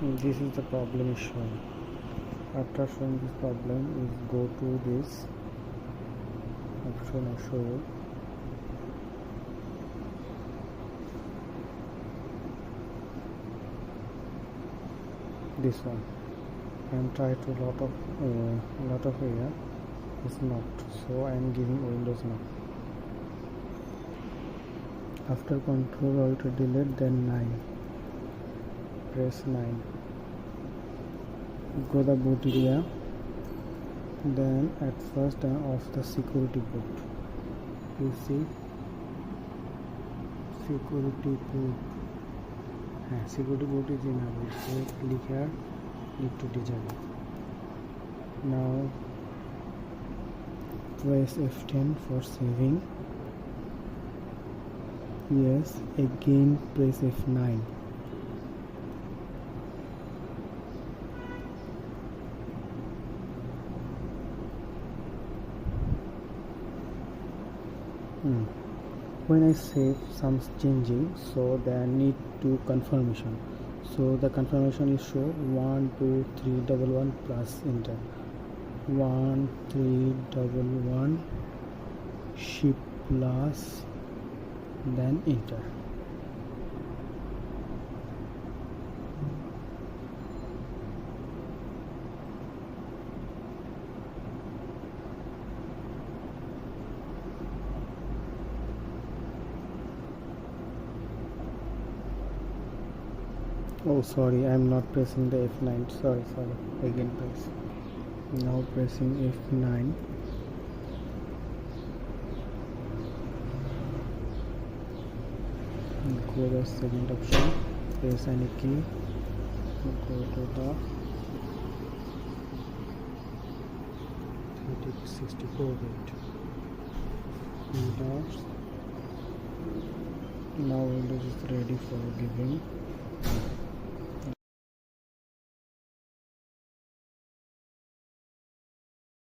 This is the problem is shown. After showing this problem is go to this option or show this one and try to lot of area is not, so I am giving Windows now. After Control Alt Delete, then 9, press 9, go the boot area, then at first turn off the security boot. You see security boot, security boot is enabled, so click here, need to disable. Now press F10 for saving. Yes, again press F9. When I save some changing, so there need to confirmation, so the confirmation is show 12311 plus enter, 1311 shift plus, then enter. Oh sorry, I am not pressing the F9, sorry, again press. Now pressing F9. Go to the second option, press any key, go to the 64 bit Windows. Now Windows is ready for giving